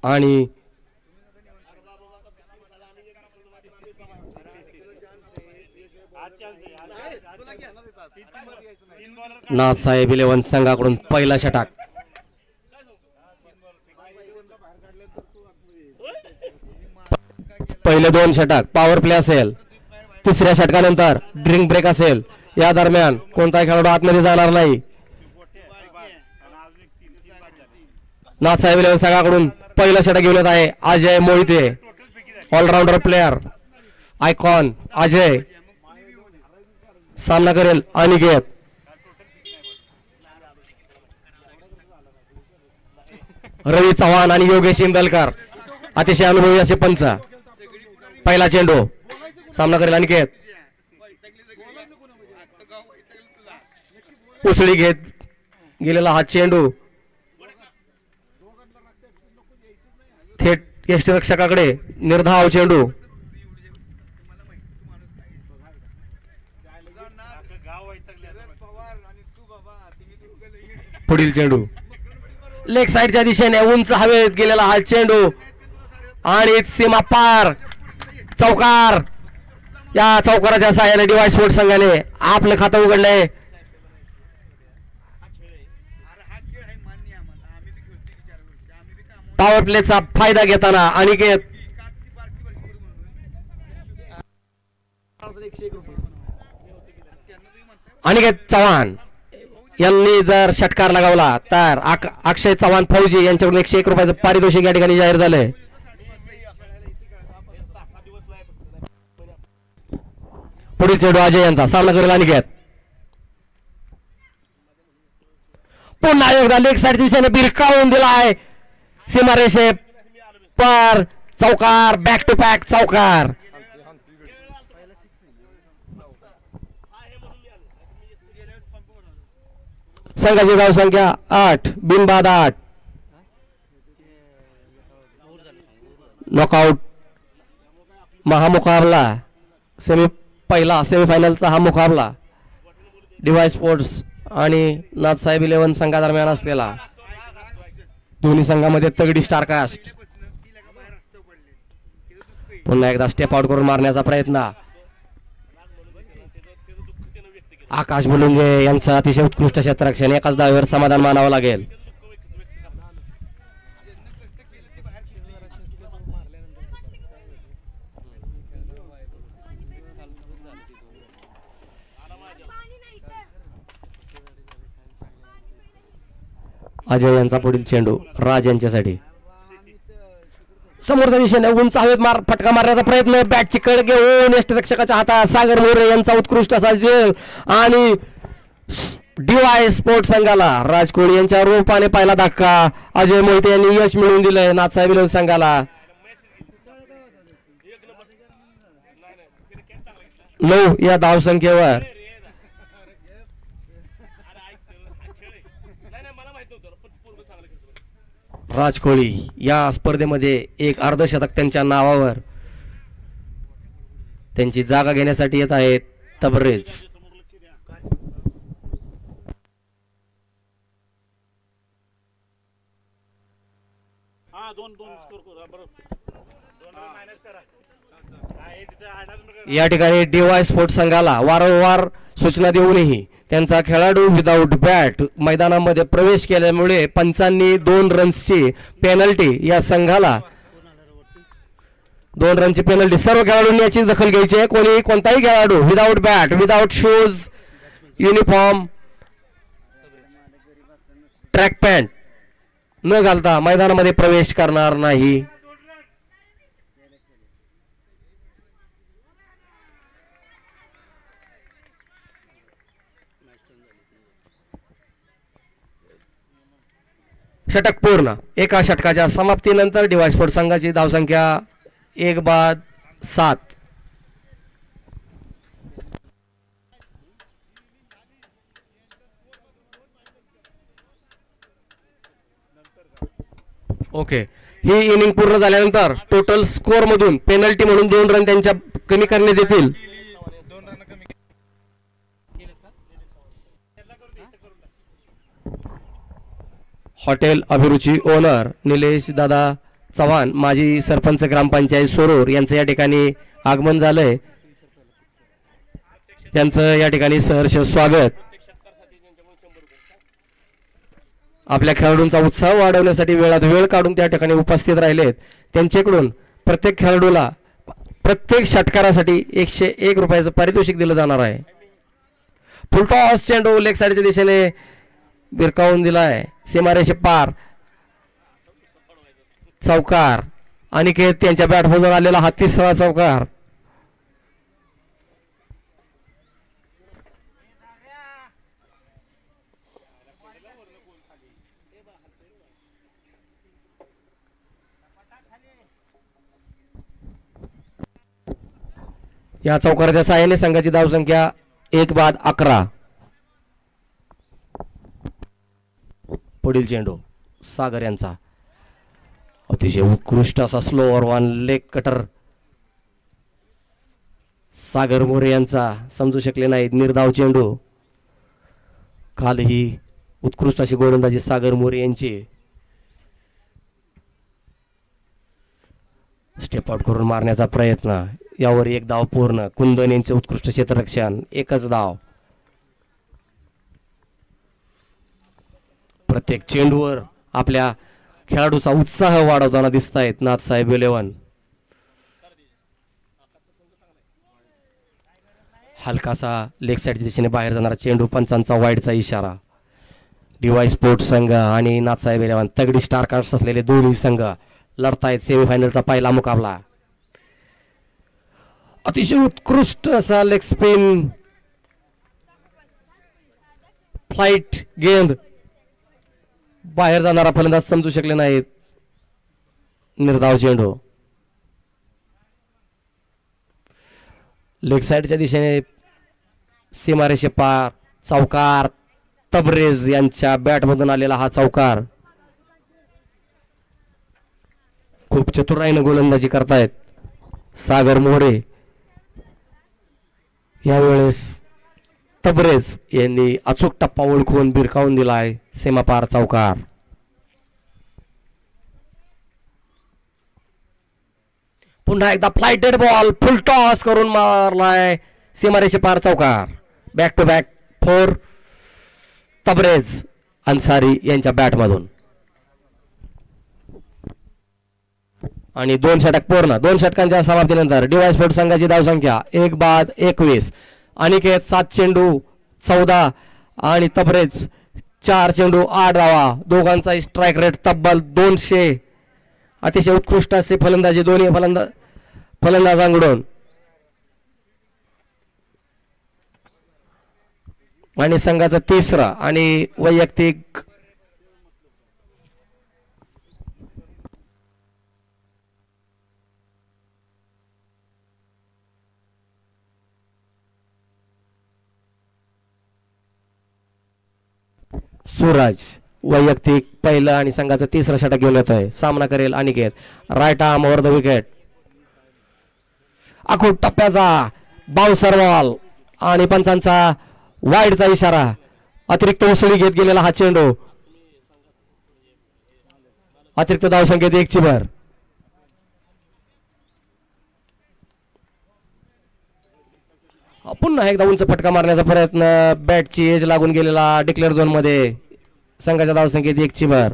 आणि नाथसाहेब 11 संघाकडून पहिला षटक. पहिले 2 षटक पॉवर प्ले असेल. तिसऱ्या षटकानंतर ड्रिंक ब्रेक असेल. या दरम्यान कोणताही खेळाडू आतमध्ये जाणार नाही. नाथसाहेब 11 संघाकडून पहिलं षटक घेऊन येत आहे Ajay Mohite. Allrounder player icon Ajay सामना करेल अनिकेत. रवी चव्हाण आणि योगेश इंदलकर अतिशय अनुभवी असे पंच. पहिला चेंडू सामना करेल अनिकेत. उसळी घेत गेलेला हा चेंडू थेट यष्टिरक्षकाकडे. निर्धाव चेंडू. पुढील चेंडू लेग साइडच्या दिशेने उंच हवेत गेलेला हा चेंडू आणि सीमा पार. चौकार. या चौकाराच्या सहाय्याने डिवाइस स्पोर्ट्स संघाने आपलं खातं उघडलंय. पॉवर प्लेचा फायदा घेताना अनिकेत चव्हाण यांनी जर षटकार लगावला तर अक्षय चव्हाण फौजी यांच्याकडून 101 रुपयाचं पारितोषिक या ठिकाणी जाहीर झालंय. पुढील चेंडू अजय यांचा सामना करेल अनिकेत. पुन्हा एकदा लेग साइडच्या दिशेने बिरकावून दिला आहे सीमारेषे पर. चौकार. बॅक टू बॅक चौकार. संघाची धाव संख्या 8 बिनबाद 8. नॉकआउट महामुकाबला पहिला सेमीफायनलचा हा मुकाबला डिवाइस स्पोर्ट्स आणि नाथसाहेब 11 संघादरम्यान असलेला. दोन्ही संघामध्ये तगडी स्टारकास्ट. पुन्हा एकदा स्टेप आउट करून मारण्याचा प्रयत्न. आकाश बुलुंगे यांचं अतिशय उत्कृष्ट क्षेत्ररक्षण. एकाच धावेवर समाधान मानावं लागेल. अजय यांचा पुढील चेंडू राज यांच्यासाठी. समोरच्या दिशेने उंच हवेत फटका मारण्याचा प्रयत्न. बॅटची कड घेऊन यष्टिरक्षकाच्या हातात सागर मोरे यांचा उत्कृष्ट असा झेल आणि डिवाइस स्पोर्ट्स संघाला राज कोळी यांच्या रूपाने पहिला धक्का. अजय मोहिते यांनी यश मिळवून दिलंय नाथसाहेब 11 संघाला. 9 या धावसंख्येवर राज कोळी या स्पर्धेमध्ये एक अर्धशतक त्यांच्या नावावर. त्यांची जागा घेण्यासाठी येत आहेत तबरेज. या ठिकाणी डिवाइस स्पोर्ट्स संघाला वारंवार सूचना देऊनही त्यांचा खेळाडू विदाउट बॅट मैदानामध्ये प्रवेश केल्यामुळे पंचांनी 2 रन्सची पेनल्टी या संघाला. 2 रनची पेनल्टी. सर्व खेळाडूंनी याची दखल घ्यायची आहे. कोणताही खेळाडू without bat without shoes uniform track pant न घालता मैदानामध्ये प्रवेश करणार नाही. षटक पूर्ण. एका षटकाच्या समाप्तीनंतर डिवाइस स्पोर्ट्स संघाची धावसंख्या 1 बाद 7. ओके. ही इनिंग पूर्ण झाल्यानंतर टोटल स्कोर मधून पेनल्टी म्हणून 2 रन त्यांच्या कमी करण्यात येतील. हॉटेल अभिरुची ओनर निलेश दादा चव्हाण माजी सरपंच ग्रामपंचायत सोरूर यांचं या ठिकाणी आगमन झालंय. त्यांचं या ठिकाणी सहर्ष स्वागत. आपल्या खेळाडूंचा उत्साह वाढवण्यासाठी वेळात वेळ काढून त्या ठिकाणी उपस्थित राहिलेत. त्यांच्याकडून प्रत्येक खेळाडूला प्रत्येक षटकारासाठी 101 रुपयाचं पारितोषिक दिलं जाणार आहे. फुलटॉस चेंडू लेग साईडच्या दिशेने भिरकावून दिलाय. सीमारेषे पार चौकार. अनिकेत त्यांच्या बॅटमधून आलेला हा तिसरा चौकार. या चौकाराच्या साहाय्याने संघाची धावसंख्या 1-11. पुढील चेंडू सागर यांचा अतिशय उत्कृष्ट असा स्लोअर वन लेग कटर सागर मोरे यांचा समजू शकले नाहीत. निर्धाव चेंडू. काल ही उत्कृष्ट अशी गोलंदाजी सागर मोरे यांची. स्टेप आउट करून मारण्याचा प्रयत्न. यावर एक धाव पूर्ण. कुंदन यांचे उत्कृष्ट क्षेत्ररक्षण. एकच धाव. प्रत्येक चेंडूवर आपल्या खेळाडूचा उत्साह वाढवताना दिसत आहेत नाथसाहेब 11. हलकासा लेग साईडच्या दिशेने बाहेर जाणारा चेंडू. पंचांचा वाईडचा इशारा. DY स्पोर्ट्स संघ आणि नाथसाहेब 11 तगडी स्टार कास्ट असलेले दोन्ही संघ लढतायत सेमीफायनलचा पहिला मुकाबला. अतिशय उत्कृष्ट असा लेग स्पिन फ्लाइट गेंद. बाहेर जाणारा फलंदाज समजू शकले नाहीत. निर्धाव चेंडू. लेग साईडच्या दिशेने सीमारेषे पार चौकार. तबरेज यांच्या बॅटमधून आलेला हा चौकार. खूप चतुराईने गोलंदाजी करतायत सागर मोरे. यावेळेस तबरेज यांनी अचूक टप्पा ओळखून भिरकावून दिलाय. सीमापार चौकार. पुन्हा एकदा फ्लाइटेड बॉल फुल टॉस करून मारलाय. सीमारेषे पार चौकार. Back to back 4 Tabrez Ansari यांच्या बॅटमधून. आणि 2 षटक पूर्ण. 2 षटकांच्या समाप्तीनंतर DY स्पोर्ट्स संघाची धावसंख्या 1-21. अनिकेत 7 चेंडू 14 आणि तबरेज 4 चेंडू 8 धावा. दोघांचा स्ट्राईक रेट तब्बल 200. अतिशय उत्कृष्ट असे फलंदाजी दोन्ही फलंदाजांकडून. आणि संघाचा तिसरा आणि वैयक्तिक सूरज वैयक्तिक पहिलं आणि संघाचं तिसरं षटक घेऊन येत आहे. सामना करेल Aniket. Right arm over the wicket. आखूड टप्प्याचा बाउन्सर बॉल आणि पंचांचा वाईडचा इशारा. अतिरिक्त उसळी घेत गेलेला हा चेंडू. अतिरिक्त धावसंख्येत 1 ची भर. पुन्हा एकदा उंच फटका मारण्याचा प्रयत्न. बॅटची एज लागून गेलेला डिक्लेअर झोन मध्ये. संघाच्या धावसंख्येत 1 ची भर.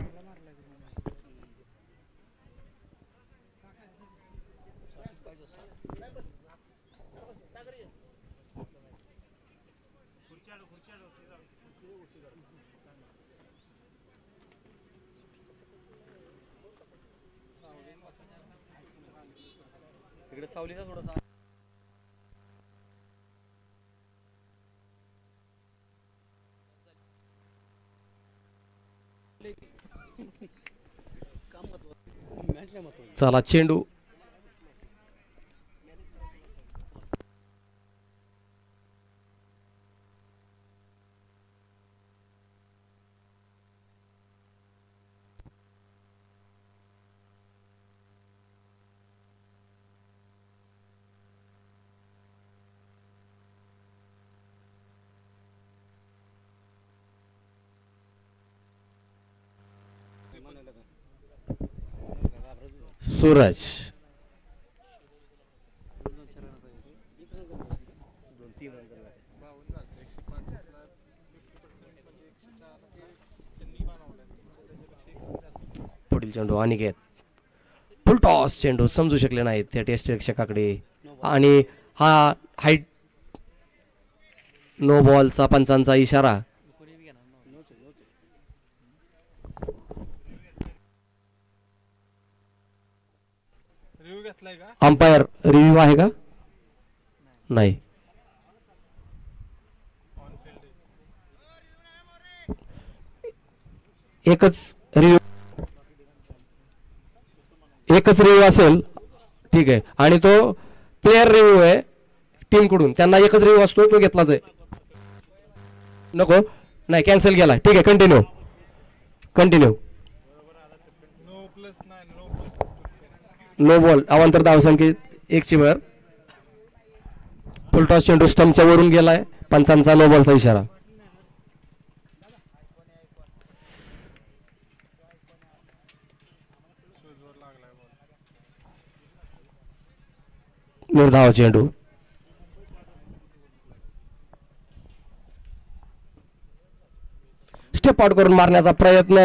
चला चेंडू सूरज. पुढील चेंडू अनिकेत. फुल टॉस चेंडू समजू शकले नाहीत त्या टेस्ट रक्षकाकडे आणि हा हाईट नो बॉलचा पंचांचा इशारा. अंपायर रिव्ह्यू आहे का? नाही. एकच रिव्ह्यू असेल ठीक आहे आणि तो प्लेयर रिव्ह्यू आहे टीम कडून. त्यांना एकच रिव्ह्यू असतो तो घेतलाच आहे. नको नाही कॅन्सल केला. ठीक आहे कंटिन्यू. नो बॉल अवांतर धावसंख्येत 1 वर. फुलटॉस चेंडू स्टंपच्या वरून गेलाय. पंचांचा नो बॉलचा इशारा. निर्धाव चेंडू. स्टेप आउट करून मारण्याचा प्रयत्न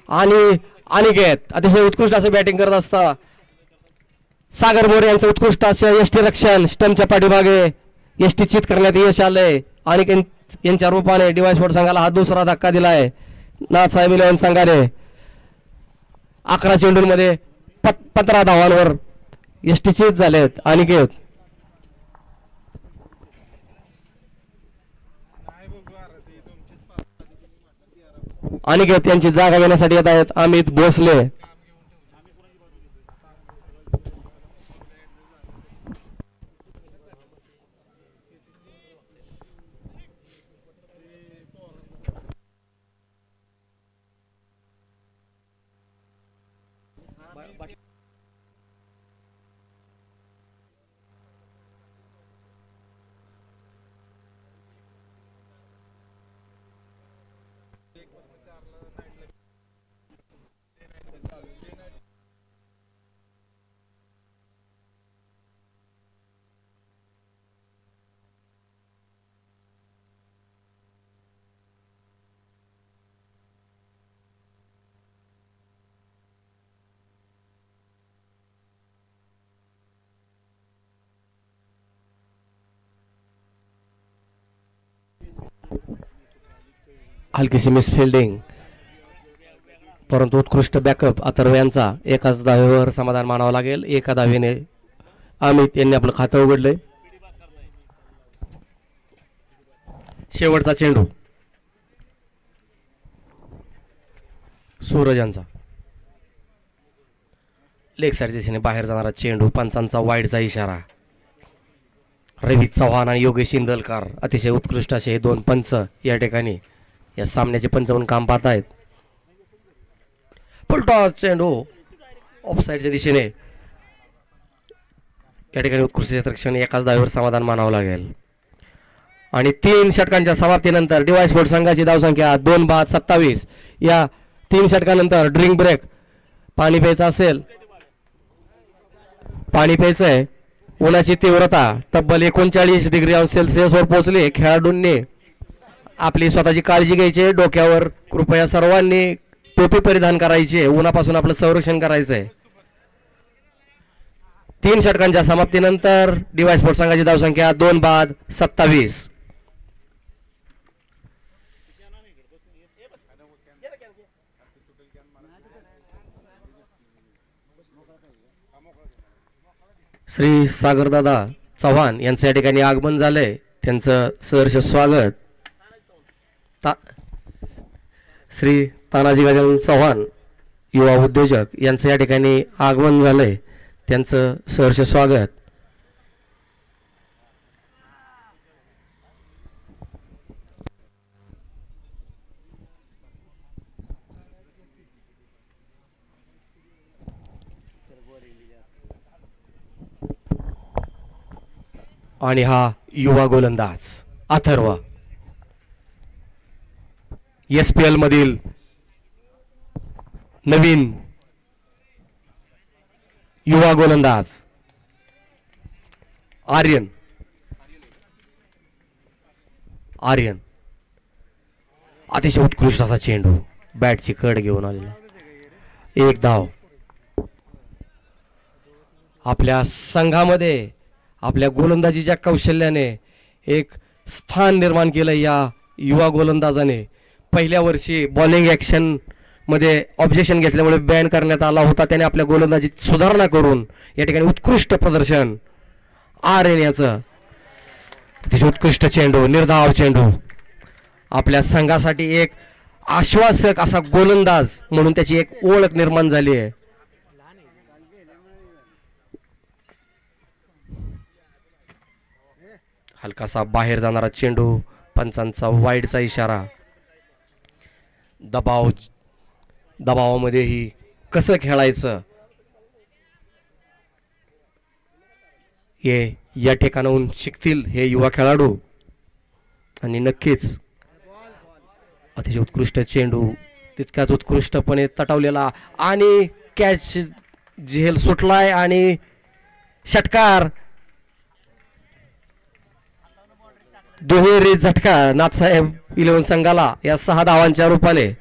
आणि अनिकेत अतिशय उत्कृष्ट असं बॅटिंग करत असता सागर मोरे यांचं उत्कृष्ट असं यष्टी रक्षण. स्टंपच्या पाठीमागे यष्टी चित करण्यात यश आलंय. अनिकेत यांच्या रूपाने डिवाय स्पोर्ट संघाला हा दुसरा धक्का दिलाय. नाथसाहेब 11 संघाने 11 चेंडूंमध्ये 15 धावांवर यष्टी चित झालेत. अनिकेत यांची जागा घेण्यासाठी येत आहेत अमित भोसले. हलकीशी मिस फिल्डिंग परंतु उत्कृष्ट बॅकअप अथर्व यांचा. एकाच धावेवर समाधान मानावं लागेल. एका धावेने अमित यांनी आपलं खातं उघडलंय. शेवटचा चेंडू सूरज यांचा. लेग साईड दिशेने बाहेर जाणारा चेंडू. पंचांचा वाईडचा इशारा. रवी चव्हाण आणि योगेश इंदलकर अतिशय उत्कृष्ट असे 2 पंच या ठिकाणी या सामन्याचे पंच म्हणून काम पाहत आहेत. फुलटॉस चेंडू ऑफसाईडच्या दिशेने या ठिकाणी उत्कृष्ट क्षेत्ररक्षण. एकाच धावेवर समाधान मानावं लागेल आणि 3 षटकांच्या समाप्तीनंतर डिवाय स्पोर्ट संघाची धावसंख्या 2:27. या 3 षटकानंतर ड्रिंक ब्रेक. पाणी प्यायचं असेल पाणी प्यायचंय. उन्हाची तीव्रता तब्बल 39 डिग्री सेल्सिअसवर पोहोचली. खेळाडूंनी आपली स्वतःची काळजी घ्यायची. डोक्यावर कृपया सर्वांनी टोपी परिधान करायची. उन्हापासून आपलं संरक्षण करायचंय. 3 षटकांच्या समाप्तीनंतर डिवाय स्पोर्ट संघाची धावसंख्या 2:27. श्री सागरदादा चव्हाण यांचं या ठिकाणी आगमन झालंय. त्यांचं सहर्ष स्वागत. श्री तानाजी गजानन चव्हाण युवा उद्योजक यांचं या ठिकाणी आगमन झालंय. त्यांचं सहर्ष स्वागत. आणि हा युवा गोलंदाज अथर्व SPL मधील नवीन युवा गोलंदाज आर्यन आर्यन अतिशय उत्कृष्ट असा चेंडू बॅटची कड घेऊन आलेला. एक धाव. आपल्या संघामध्ये आपल्या गोलंदाजीच्या कौशल्याने एक स्थान निर्माण केलं या युवा गोलंदाजाने. पहिल्या वर्षी बॉलिंग ॲक्शन मध्ये ऑब्जेक्शन घेतल्यामुळे बॅन करण्यात आला होता. त्याने आपल्या गोलंदाजीत सुधारणा करून या ठिकाणी उत्कृष्ट प्रदर्शन आर्यन याचं. अतिशय उत्कृष्ट चेंडू, निर्धाव चेंडू. आपल्या संघासाठी एक आश्वासक असा गोलंदाज म्हणून त्याची एक ओळख निर्माण झाली आहे. हलकासा बाहेर जाणारा चेंडू, पंचांचा वाईडचा इशारा. दबावामध्येही कसं खेळायचं हे या ठिकाणाहून शिकतील हे युवा खेळाडू. आणि नक्कीच अतिशय उत्कृष्ट चेंडू, तितक्याच उत्कृष्टपणे तटवलेला आणि कॅच झेल सुटलाय आणि षटकार. दुहेरी झटका नाथसाहेब 11 संघाला या 6 धावांच्या रूपाने.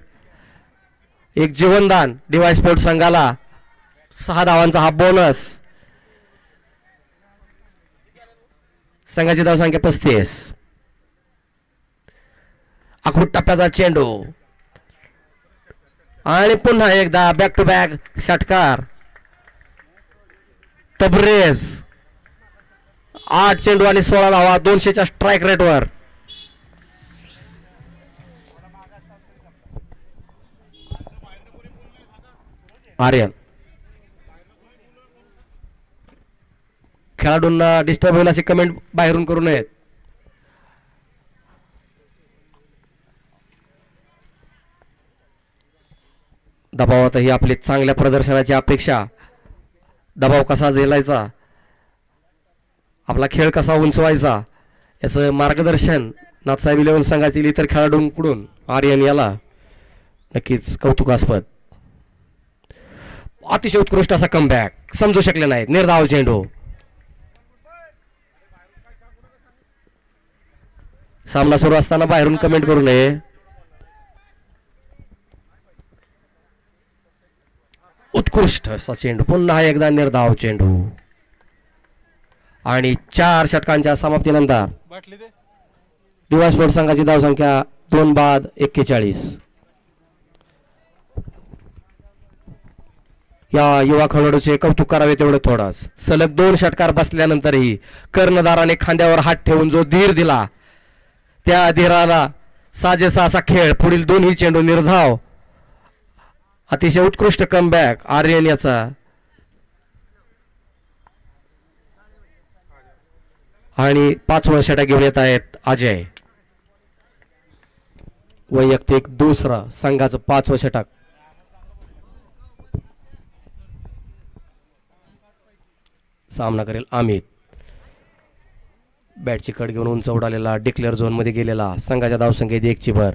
एक जीवनदान डीवाय स्पोर्ट्स संघाला 6 धावांचा हा बोनस. संघाची धावसंख्या 35. आखूड टप्प्याचा चेंडू आणि पुन्हा एकदा बॅक टू बॅक षटकार. तबरेज 8 चेंडू आणि 16 धावा 200च्या स्ट्राईक रेटवर. आर्यन खेळाडूंना डिस्टर्ब होईल असे कमेंट बाहेरून करू नयेत. दबावातही आपली चांगल्या प्रदर्शनाची अपेक्षा. दबाव कसा झेलायचा, आपला खेळ कसा उंचवायचा याचं मार्गदर्शन नाथसाहेब 11 संघातील इतर खेळाडूंकडून आर्यन याला नक्कीच कौतुकास्पद. अतिशय उत्कृष्ट असा कमबॅक. समजू शकले नाहीत. निर्धाव चेंडू. सामना सुरू असताना बाहेरून कमेंट करू नये. उत्कृष्ट असा चेंडू. पुन्हा एकदा निर्धाव चेंडू आणि 4 षटकांच्या समाप्तीनंतर डीवाय स्पोर्ट्स संघाची धावसंख्या 2 बाद 41. या युवा खेळाडूचे कौतुक करावे तेवढे थोडंच. सलग 2 षटकार बसल्यानंतरही कर्णधाराने खांद्यावर हात ठेवून जो धीर दिला त्या धीराला साजेसा असा खेळ. पुढील 2ही चेंडू निर्धाव. अतिशय उत्कृष्ट कमबॅक आर्यन याचा. आणि 5वं षटक घेऊन येत आहेत अजय. वैयक्तिक दुसरं, संघाचं 5वं षटक. सामना करेल अमित. बॅटची कड घेऊन उंच उडालेला, डिक्लेअर झोन मध्ये गेलेला. संघाच्या धावसंख्येत 1 ची भर.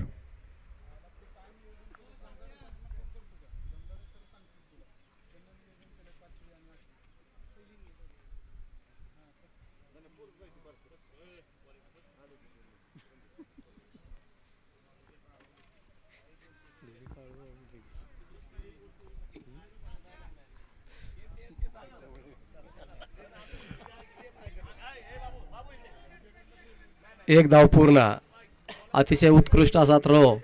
एक धाव पूर्ण. अतिशय उत्कृष्ट असा थ्रो.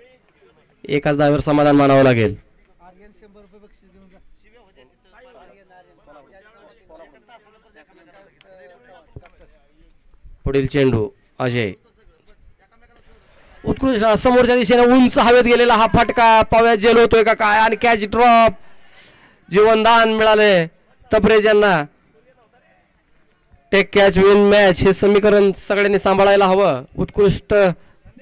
एकाच धावेवर समाधान मानावं लागेल. पुढील चेंडू अजय. उत्कृष्ट समोरच्या दिशेने उंच हवेत गेलेला हा फटका. पाव्यात जेल होतोय का काय आणि कॅच ड्रॉप. जीवनदान मिळाले तबरेज यांना. टेक कॅच विन मॅच हे समीकरण सगळ्यांनी सांभाळायला हवं. उत्कृष्ट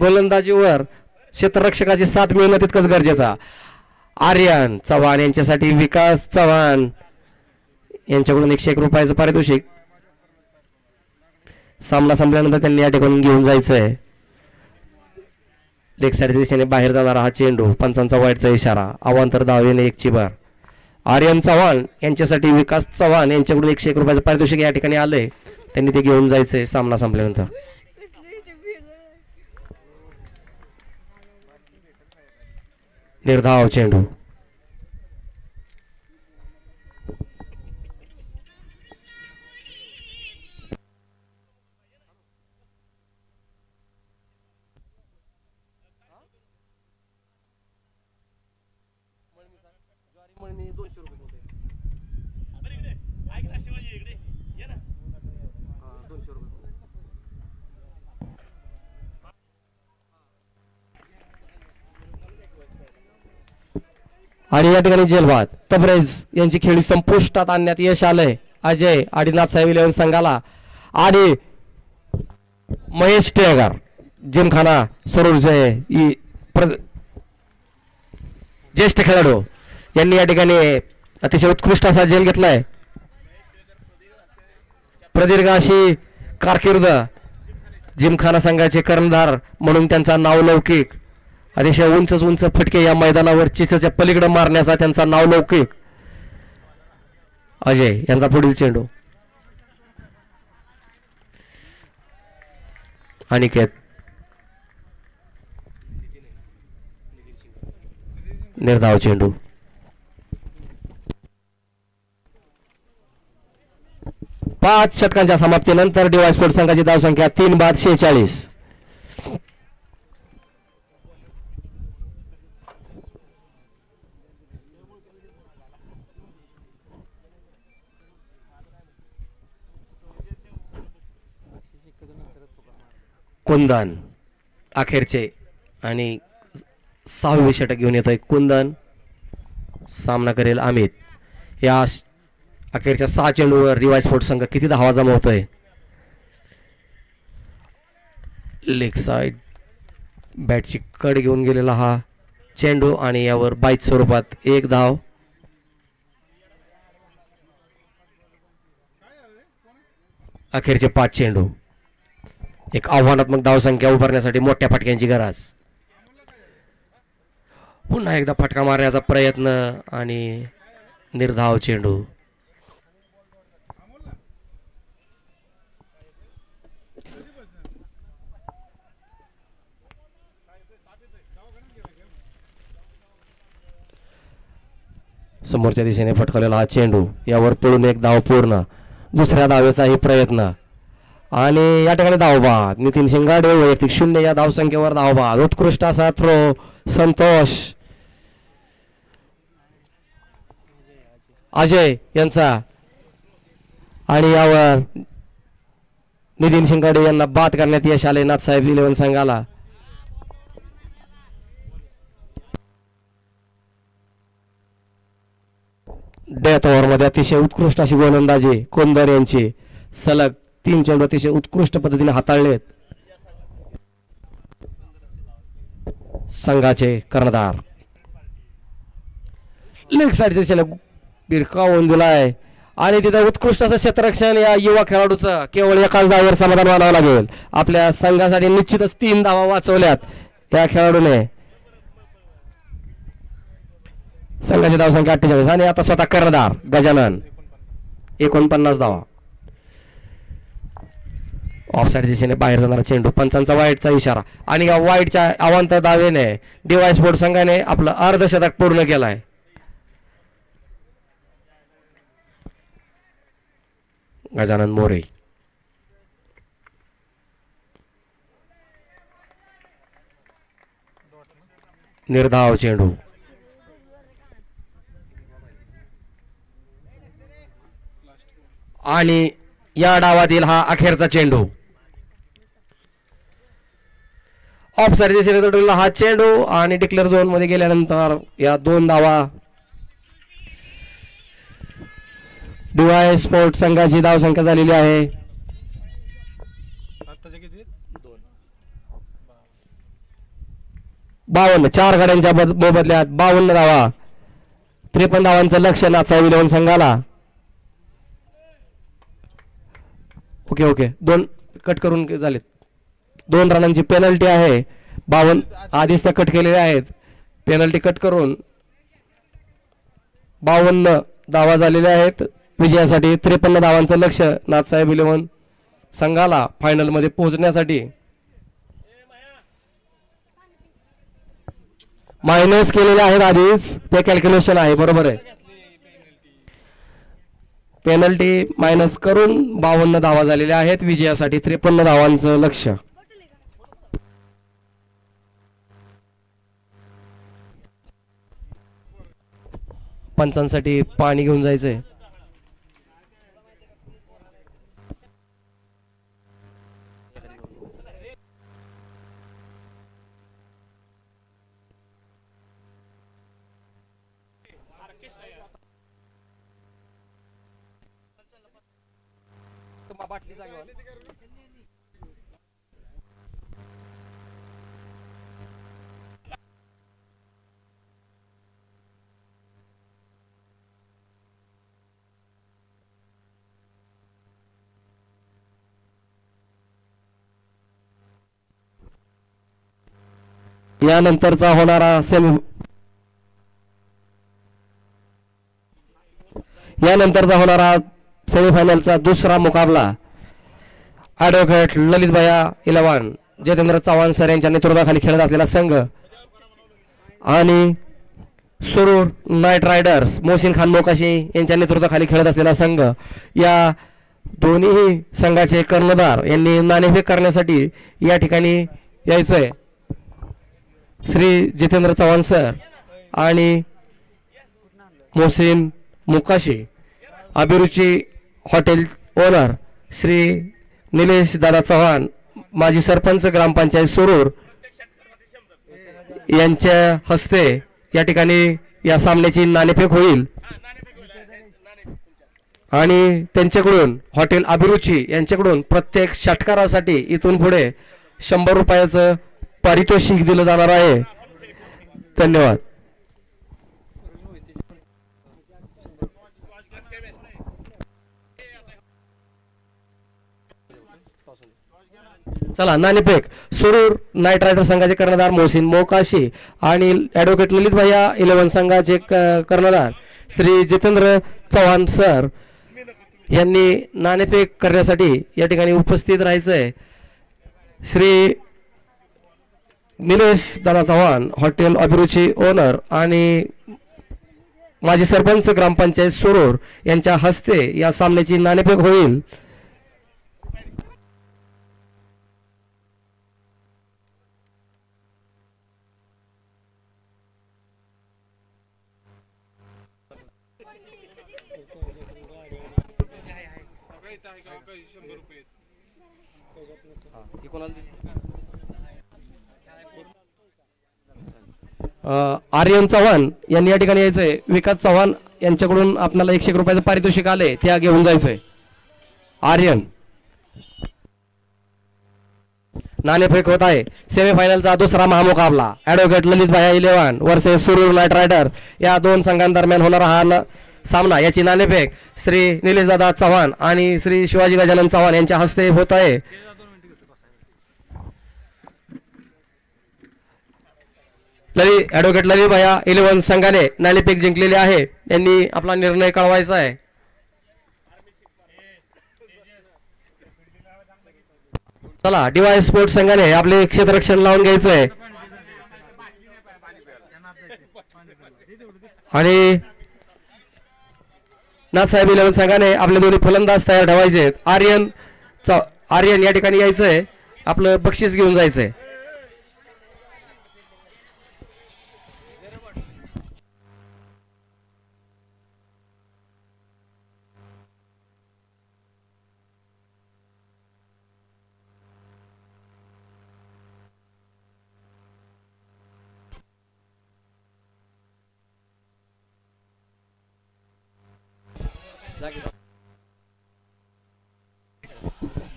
गोलंदाजीवर क्षेत्ररक्षकाची साथ मिळणं तितकंच गरजेचा. आर्यन चव्हाण यांच्यासाठी विकास चव्हाण यांच्याकडून 101 रुपयाचं पारितोषिक. सामना संपल्यानंतर त्यांनी या ठिकाणी घेऊन जायचंय. लेग साईड दिशेने बाहेर जाणारा हा चेंडू. पंचांचा वाईटचा इशारा. अवांतर धाव येणे 1 ची भर. आर्यन चव्हाण यांच्यासाठी विकास चव्हाण यांच्याकडून 101 रुपयाचं पारितोषिक या ठिकाणी आलंय. त्यांनी ते घेऊन जायचंय सामना संपल्यानंतर. निर्धाव चेंडू. आणि या ठिकाणी जेलबाद तबरेज यांची खेळी संपुष्टात आणण्यात यश आलंय. अजय आदिनाथ साहेब 11 संघाला आणि महेश टेगर जिमखाना सरोज ज्येष्ठ खेळाडू यांनी या ठिकाणी अतिशय उत्कृष्ट असा झेल घेतलाय. प्रदीर्घ अशी कारकीर्द जिमखाना संघाचे कर्णधार म्हणून त्यांचा नावलौकिक. अतिशय उंच फटके या मैदानावर चिचच्या पलीकडे मारण्याचा त्यांचा नावलौकिक. अजय यांचा पुढील चेंडू. अनिकेत निर्धाव चेंडू. पाच षटकांच्या समाप्तीनंतर डीवाय स्पोर्ट्स संघाची धावसंख्या 3-46. कुंदन अखेरचे आणि 6वे षटक घेऊन येतोय. कुंदन सामना करेल अमित. या अखेरच्या 6 चेंडूवर रिवाय स्पोर्ट्स संघ किती धावा जमवतोय. लेग साइड बॅटची कड घेऊन गेलेला हा चेंडू आणि यावर बाईट स्वरूपात 1 धाव. अखेरचे 5 चेंडू. एक आव्हानात्मक धावसंख्या उभारण्यासाठी मोठ्या फटक्यांची गरज. पुन्हा एकदा फटका मारण्याचा प्रयत्न आणि निर्धाव चेंडू. समोरच्या दिशेने फटकवलेला हा चेंडू यावर पडून 1 धाव पूर्ण. दुसऱ्या धावेचाही प्रयत्न आणि या ठिकाणी धावबाद. नितीन शिंगाडे वैयक्तिक 0 या धावसंख्येवर धावबाद. उत्कृष्ट असा थ्रो संतोष अजय यांचा आणि यावर नितीन शिंगाडे यांना बाद करण्यात यश आले. नाथसाहेब 11 संघाला. डेथ ओव्हर मध्ये अतिशय उत्कृष्ट अशी गोलंदाजी कोंदर यांची. सलग 3 चेंडू अतिशय उत्कृष्ट पद्धतीने हाताळलेत संघाचे कर्णधार. लेग साइडचे चेंडू बिरकावून दिलाय आणि तिथे उत्कृष्ट असं क्षेत्ररक्षण या युवा खेळाडूचं. केवळ एकाच धावेवर समाधान मानावं लागेल. आपल्या संघासाठी निश्चितच 3 धावा वाचवल्यात या खेळाडूने. संघाची धावसंख्या 48 आणि आता स्वतः कर्णधार गजानन 49 धावा. ऑफसाइड दिशेने बाहेर जाणारा चेंडू. पंचांचा वाईटचा इशारा आणि या वाईटच्या अवांतर धावेने डीवाय स्पोर्ट्स संघाने आपलं अर्धशतक पूर्ण केलाय. गजानन मोरे निर्धाव चेंडू. आणि या डावातील हा अखेरचा चेंडू. ऑफसाइड दिशेने तोडलेला हा चेंडू आणि डिक्लेअर झोन मध्ये गेल्यानंतर या 2 धावा. डीवाय स्पोर्ट्स संघाची धावसंख्या झालेली आहे 52. 4 गाड्यांच्या मोबदल्यात 52 धावा. 53 धावांचं लक्ष्य नाथसाहेब 11 संघाला. ओके ओके 2 कट करून झालेत. 2 रनांची पेनल्टी आहे. 52 आधीच त्या कट केलेल्या आहेत. पेनल्टी कट करून 52 धावा झालेले आहेत. विजयासाठी 53 धावांचं लक्ष्य नाथसाहेब 11 संघाला फायनल मध्ये पोहोचण्यासाठी. मायनस केलेले आहेत आधीच, ते कॅल्क्युलेशन आहे, बरोबर आहे. पेनल्टी मायनस करून 52 धावा झालेल्या आहेत. विजयासाठी 53 धावांचं लक्ष्य. पंचांसाठी पाणी घेऊन जायचंय. यानंतरचा होणारा सेमीफायनलचा दुसरा मुकाबला ॲडव्होकेट ललित भैया 11 जितेंद्र चव्हाण सर यांच्या नेतृत्वाखाली खेळत असलेला संघ आणि सुरूर नाईट रायडर्स मोहसिन खान मोकाशी यांच्या नेतृत्वाखाली खेळत असलेला संघ. या दोन्ही संघाचे कर्णधार यांनी नाणेफेक करण्यासाठी या ठिकाणी यायचंय. श्री जितेंद्र चव्हाण सर आणि मोहसिन मुकाशी. अभिरुची हॉटेल ओनर श्री निलेश दादा चव्हाण माजी सरपंच ग्रामपंचायत सुरूर यांच्या हस्ते या ठिकाणी या सामन्याची नाणेफेक होईल आणि त्यांच्याकडून हॉटेल अभिरुची यांच्याकडून प्रत्येक षटकारासाठी इथून पुढे 100 रुपयाचं पारितोषिक दिलं जाणार आहे. धन्यवाद. चला नाणेफेक. सुरूर नाईट रायडर संघाचे कर्णधार मोहसिन मोकाशी आणि ॲडव्होकेट ललित भैया 11 संघाचे कर्णधार श्री जितेंद्र चव्हाण सर यांनी नाणेफेक करण्यासाठी या ठिकाणी उपस्थित राहायचंय. श्री निलेश दादा चव्हाण हॉटेल अभिरुची ओनर आणि माजी सरपंच ग्रामपंचायत सुरूर यांच्या हस्ते या सामन्याची नाणेफेक होईल. आर्यन चव्हाण यांनी या ठिकाणी यायचंय. विकास चव्हाण यांच्याकडून आपल्याला 101 रुपयाचं पारितोषिक आले, त्या घेऊन जायचंय. आर्यन. नाणेफेक होत आहे. सेमीफायनलचा दुसरा महामुकाबला ॲडव्होकेट ललित भैया 11 वर्सेस सुरूर नाईट रायडर या दोन संघांदरम्यान होणारा हा सामना. याची नाणेफेक श्री निलेशदादा चव्हाण आणि श्री शिवाजी गजानन चव्हाण यांच्या हस्ते होत आहे. ॲडव्होकेट ललित भैया 11 संघाने नाणेफेक जिंकलेली आहे. यांनी आपला निर्णय कळवायचा आहे. चला DY स्पोर्ट्स संघाने आपले क्षेत्ररक्षण लावून घ्यायचंय आणि नाथसाहेब 11 संघाने आपले दोन्ही फलंदाज तयार ठेवायचे. आर्यन या ठिकाणी यायचंय, आपलं बक्षीस घेऊन जायचंय.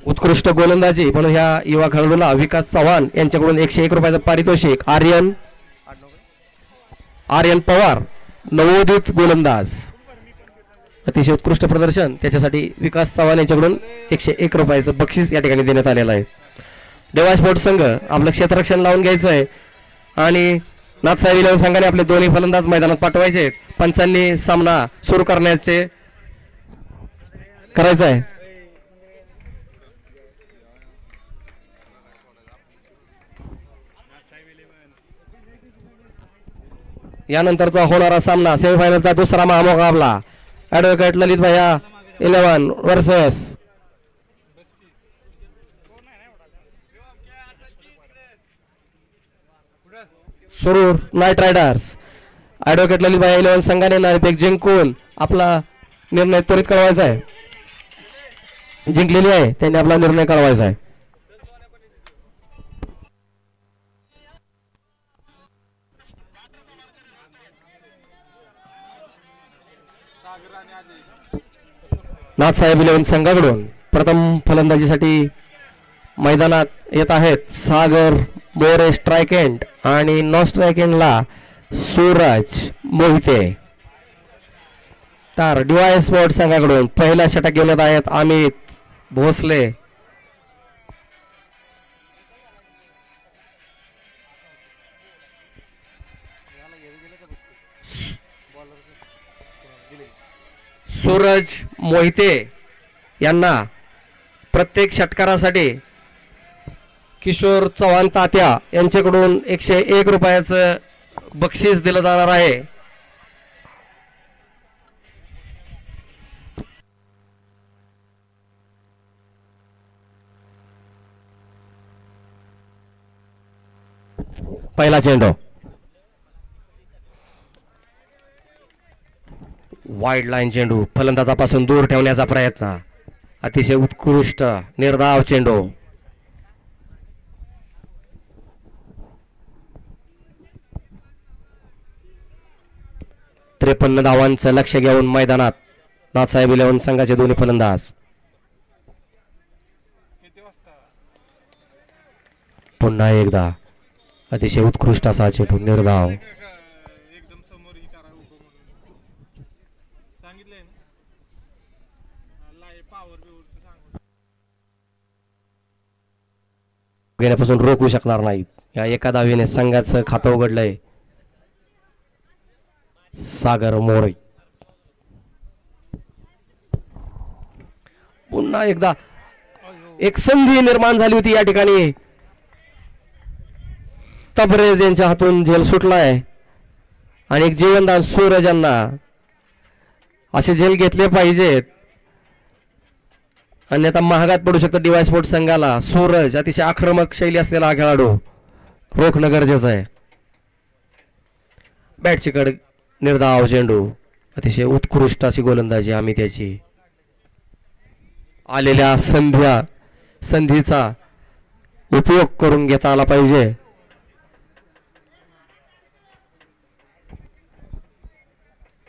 उत्कृष्ट गोलंदाजी म्हणून ह्या युवा खेळाडूला विकास चव्हाण यांच्याकडून 101 रुपयाचं पारितोषिक. आर्यन पवार नवोदित गोलंदाज, अतिशय उत्कृष्ट प्रदर्शन, त्याच्यासाठी विकास चव्हाण यांच्याकडून 101 रुपयाचं बक्षीस या ठिकाणी देण्यात आलेलं आहे. DY स्पोर्ट्स संघ आपलं क्षेत्ररक्षण लावून घ्यायचं आहे आणि नाथसाहेब इलेव्हन संघाने आपले दोन्ही फलंदाज मैदानात पाठवायचे. पंचांनी सामना सुरू करायचा आहे. यानंतरचा होणारा सामना सेमीफायनलचा दुसरा महामुकाबला ॲडव्होकेट ललित भैया 11 वर्सेस सुरूर नाईट रायडर्स. ॲडव्होकेट ललित भैया 11 संघाने नाणेफेक जिंकून आपला निर्णय त्वरित कळवायचा आहे. जिंकलेली आहे, त्यांनी आपला निर्णय कळवायचा आहे. नाथसाहेब 11 संघाकडून प्रथम फलंदाजीसाठी मैदानात येत आहेत सागर मोरे स्ट्राइक एंड आणि नॉन स्ट्राइक एंडला सूरज मोहिते. तर डीवाय स्पोर्ट्स संघाकडून पहिला षटक घेऊन येत आहेत अमित भोसले. सूरज मोहिते यांना प्रत्येक षटकारासाठी किशोर चव्हाण तात्या यांच्याकडून 101 रुपयाचं बक्षीस दिलं जाणार आहे. पहिला चेंडू वाईड लाईन चेंडू फलंदाजापासून दूर ठेवण्याचा प्रयत्न. अतिशय उत्कृष्ट निर्धाव चेंडू. त्रेपन्न धावांचं लक्ष घेऊन मैदानात नाथसाहेब 11 संघाचे दोन्ही फलंदाज. पुन्हा एकदा अतिशय उत्कृष्ट असा चेंडू निर्धाव. घेण्यापासून रोखू शकणार नाहीत. या एका धावेने संघाचं खातं उघडलंय सागर मोरे. पुन्हा एकदा एक संधी निर्माण झाली होती या ठिकाणी. तबरेज यांच्या हातून झेल सुटलाय आणि एक जीवनदान सूरज यांना. असे झेल घेतले पाहिजेत अन्यथा महागात पडू शकतं डीवाय स्पोर्ट्स संघाला. सूरज अतिशय आक्रमक शैली असलेला हा खेळाडू रोखणं गरजेचं आहे. बॅटची कड निर्धाव चेंडू. अतिशय उत्कृष्ट अशी गोलंदाजी आम्ही त्याची. आलेल्या संधीचा उपयोग करून घेता आला पाहिजे.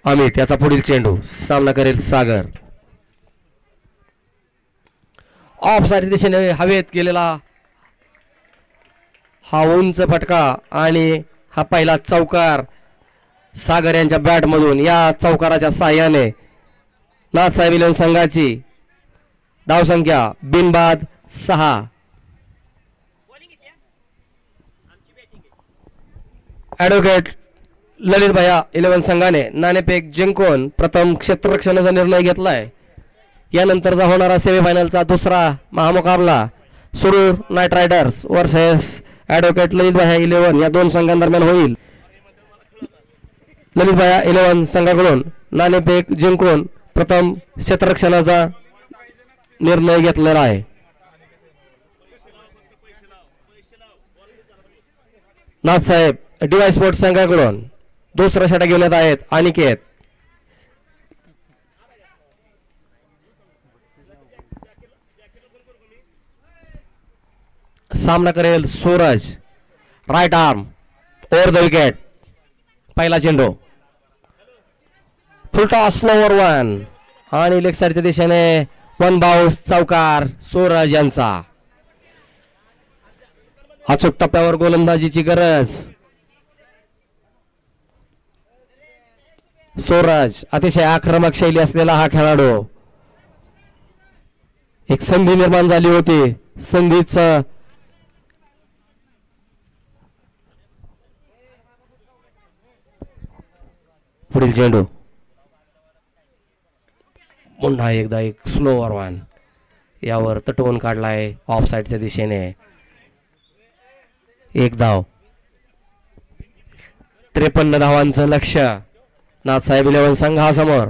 आम्ही त्याचा पुढील चेंडू सामना करेल सागर. ऑफ साईड दिशेने हवेत गेलेला हा उंच फटका आणि हा पहिला चौकार सागर यांच्या बॅट मधून. या चौकाराच्या साहाय्याने नाथसाहेब 11 संघाची धावसंख्या बिनबाद 6. ॲडव्होकेट ललित भैया 11 संघाने नाणेफेक जिंकून प्रथम क्षेत्ररक्षणाचा निर्णय घेतलाय. यानंतरचा होणारा सेमीफायनलचा दुसरा महामुकाबला सुरूर नाईट रायडर्स वर्सेस ॲडव्होकेट ललित भैया 11 या दोन संघांदरम्यान होईल. ललित भैया 11 संघाकडून नाणेफेक जिंकून प्रथम क्षेत्ररक्षणाचा निर्णय घेतलेला आहे. नाथसाहेब डीवाय स्पोर्ट्स संघाकडून दुसरा षटक घेऊन येत आहेत अनिकेत. सामना करेल Suraj. Right arm over the wicket. पहिला चेंडू फुलटॉस स्लोवर 1 आणि लेग साईडच्या दिशेने 1 बाउन्स चौकार सूरज यांचा. अचूक टप्प्यावर गोलंदाजीची गरज. सूरज अतिशय आक्रमक शैली असलेला हा खेळाडू. एक संधी निर्माण झाली होती. संधीचं पुढील चेंडू पुन्हा एकदा एक स्लोवर वन यावर तटवून काढलाय ऑफ साईडच्या दिशेने. एक धाव. 53 धावांचं लक्ष. नाथसाहेब 11 संघासमोर.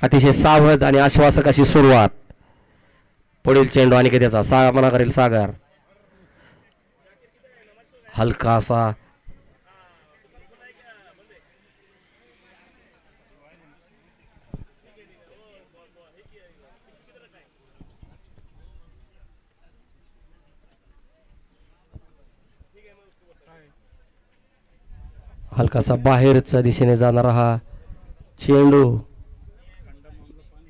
अतिशय सावध आणि आश्वासक अशी सुरुवात. पुढील चेंडू आणि त्याचा सामना करेल सागर. हलकासा हलकासा बाहेरच्या दिशेने जाणारा हा चेंडू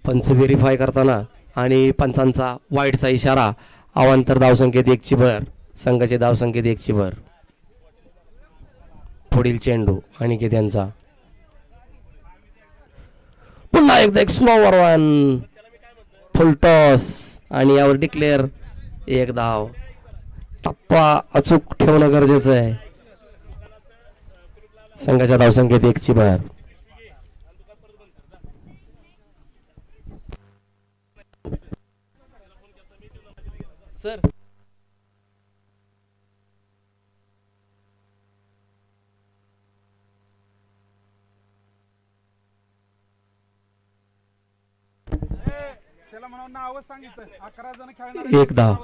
पंच व्हेरीफाय करताना आणि पंचांचा वाईडचा इशारा. अवांतर धावसंख्येत 1 ची भर. संघाचे धावसंख्येत 1 ची भर. पुढील चेंडू आणि त्यांचा पुन्हा एकदा एक स्लोवर वन फुल टॉस आणि यावर डिक्लेअर. 1 धाव. टप्पा अचूक ठेवणं गरजेचं आहे. संघाच्या धावसंख्येत 1 ची भर. सर एक धाव.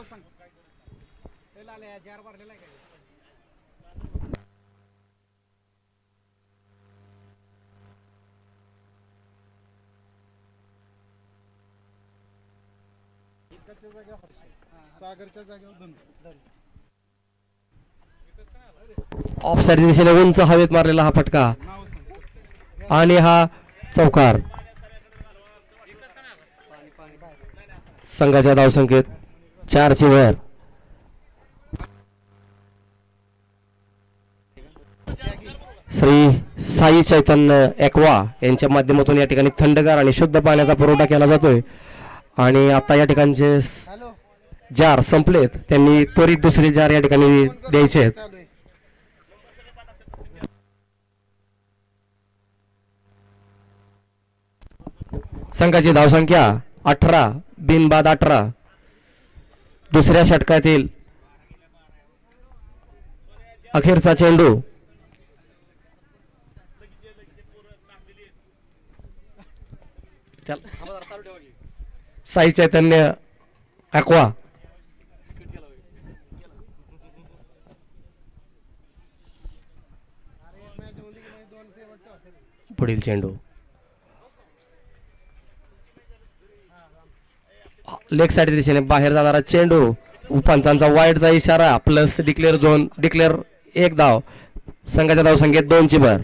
ऑफ साईड दिशेने उंच हवेत मारलेला हा फटका आणि हा चौकार. संघाच्या धावसंख्येत 4 ची भर. श्री साई चैतन्य एक्वा यांच्या माध्यमातून या ठिकाणी थंडगार आणि शुद्ध पाण्याचा पुरवठा केला जातोय. आणि आता या ठिकाणचे जार संपलेत. त्यांनी त्वरित दुसरे जार या ठिकाणी द्यायचे आहेत. संघाची धावसंख्या 18. बिनबाद 18. दुसऱ्या षटकातील अखेरचा चेंडू. साई चैतन्य एक्वा पुढील चेंडू लेग साईड दिशेने बाहेर जाणारा चेंडू. पंचांचा वाईडचा इशारा प्लस डिक्लेअर झोन. डिक्लेअर 1 धाव. संघाच्या धावसंख्येत 2 ची भर.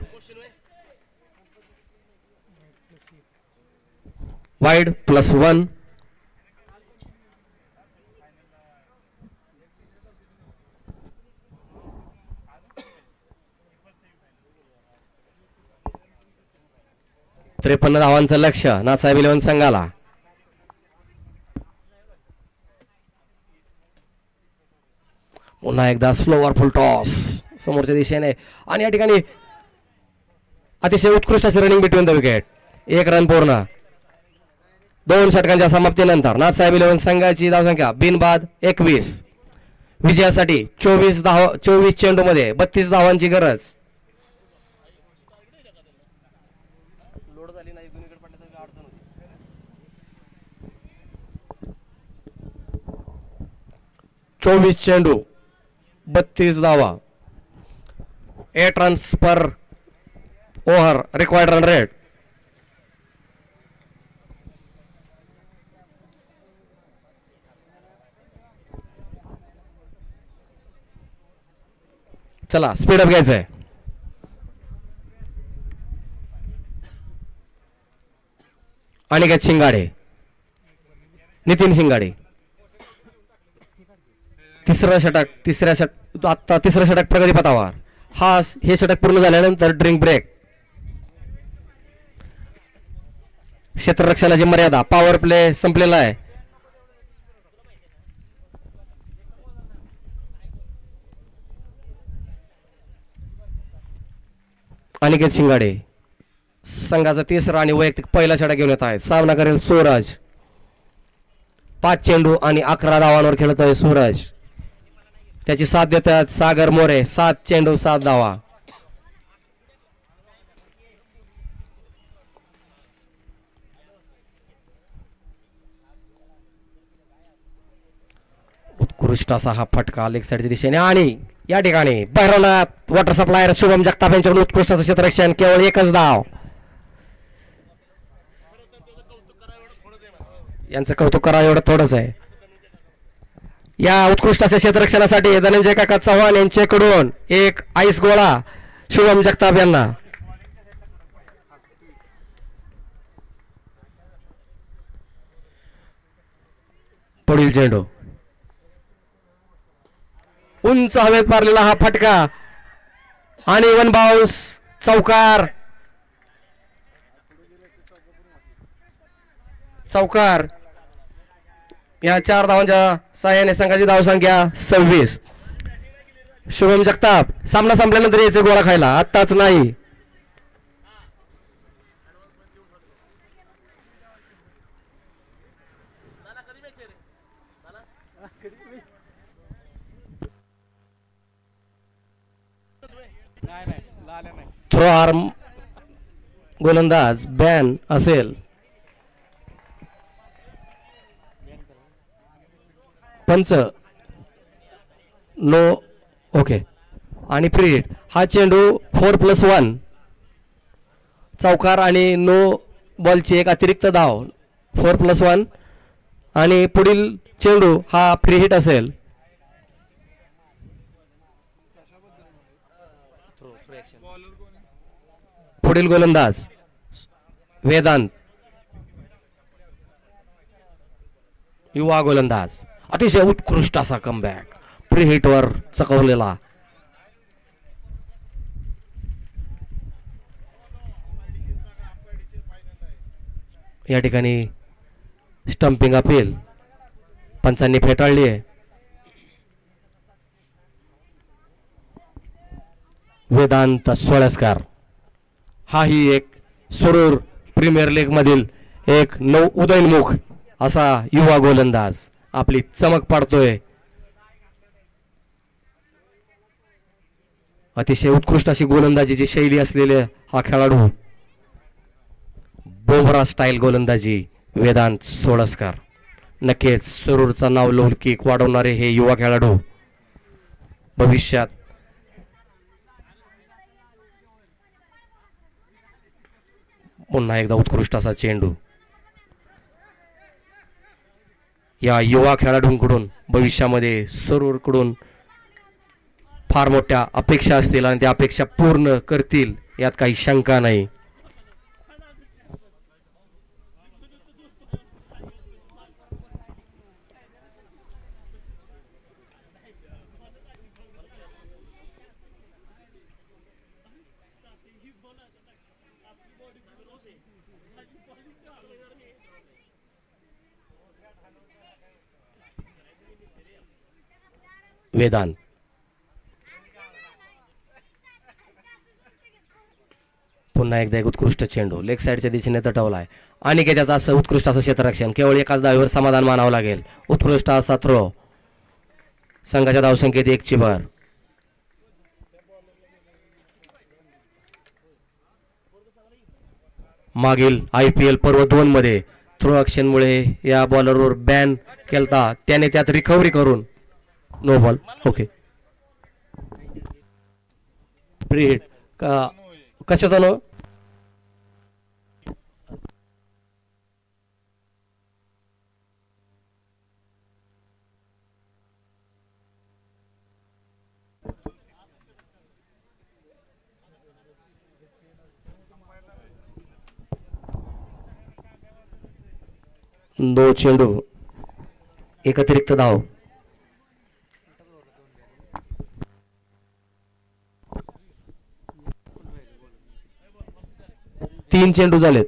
Wide plus 1. त्रेपन्न धावांचं लक्ष नाथसाहेब 11 संघाला. पुन्हा एकदा स्लोवर फुल टॉस समोरच्या दिशेने आणि या ठिकाणी अतिशय उत्कृष्ट असे running between the wicket. 1 run पूर्ण. 2 षटकांच्या समाप्तीनंतर नाथसाहेब 11 संघाची धावसंख्या बिनबाद 21. विजयासाठी 24 चेंडू मध्ये 32 धावांची गरज. 24 चेंडू 32 धावा. 8 रन्स पर ओव्हर रिक्वायर्ड रन रेट. चला स्पीडअप घ्यायचंय. अनिकेत शिंगाडे, नितीन शिंगाडे. तिसरं षटक आता तिसरं षटक प्रगतीपथावर. हे षटक पूर्ण झाल्यानंतर ड्रिंक ब्रेक. क्षेत्ररक्षणाची मर्यादा. पॉवर प्ले संपलेला आहे. अनिकेत शिंगाडे संघाचा तिसरा आणि वैयक्तिक पहिला छडा घेऊन येत आहे. सामना करेल सूरज. 5 चेंडू आणि 11 धावांवर खेळत आहे सूरज. त्याची साथ देतात सागर मोरे. 7 चेंडू 7 धावा. उत्कृष्ट असा हा फटका लेग साईडच्या दिशेने आणि या ठिकाणी भैरवनाथ वॉटर सप्लायर शुभम जगताप यांच्याकडून उत्कृष्ट असं क्षेत्ररक्षण. केवळ एकच धाव. यांचं कौतुक करा एवढं थोडंच आहे. या उत्कृष्ट अशा क्षेत्ररक्षणासाठी धनंजय काका चव्हाण यांच्याकडून एक आईस गोळा शुभम जगताप यांना. पुढील चेंडू उंच हवेत मारलेला हा फटका आणि वन बाउन्स. चौकार. चौकार. या 4 धावांच्या साह्याने संघाची धावसंख्या 26. शुभम जगताप सामना संपल्यानंतर याचे गोळा खायला, आत्ताच नाही. थ्रो आर्म गोलंदाज बॅन असेल. पंच नो. ओके. आणि फ्री हिट. हा चेंडू 4+1 चौकार आणि नो बॉलची एक अतिरिक्त धाव. 4+1 आणि पुढील चेंडू हा फ्री हिट असेल. पुढील गोलंदाज वेदांत. युवा गोलंदाज. अतिशय उत्कृष्ट असा कमबॅक प्री हिटवर चकवलेला. या ठिकाणी स्टंपिंग अपील पंचांनी फेटाळली आहे. वेदांत सोळस्कर हाही एक सुरूर प्रीमियर लीग मधील एक उदयनमुख असा युवा गोलंदाज आपली चमक पाडतोय. अतिशय उत्कृष्ट अशी गोलंदाजीची शैली असलेले हा खेळाडू. बोबरा स्टाईल गोलंदाजी वेदांत सोळस्कर. नक्कीच सुरूरचा नाव लौकिक वाढवणारे हे युवा खेळाडू भविष्यात पुन्हा एकदा उत्कृष्ट असा चेंडू. या युवा खेळाडूंकडून भविष्यामध्ये सरूरकडून फार मोठ्या अपेक्षा असतील आणि त्या अपेक्षा पूर्ण करतील यात काही शंका नाही. वेदांत पुन्हा एकदा एक उत्कृष्ट चेंडू लेग साईडच्या दिशेने तटवलाय आणि त्याचं असं उत्कृष्ट असं क्षेत्ररक्षण. केवळ एकाच धावेवर समाधान मानावं लागेल. उत्कृष्ट असा थ्रो. संघाच्या धावसंख्येत 1 ची भर. मागील IPL पर्व 2 मध्ये थ्रो ॲक्शनमुळे या बॉलरवर बॅन केलता, त्याने त्यात रिकव्हरी करून no ball. Okay. Free hit कशाचा नो. दो चेंडू एक अतिरिक्त धाव. 3 चेंडू झालेत.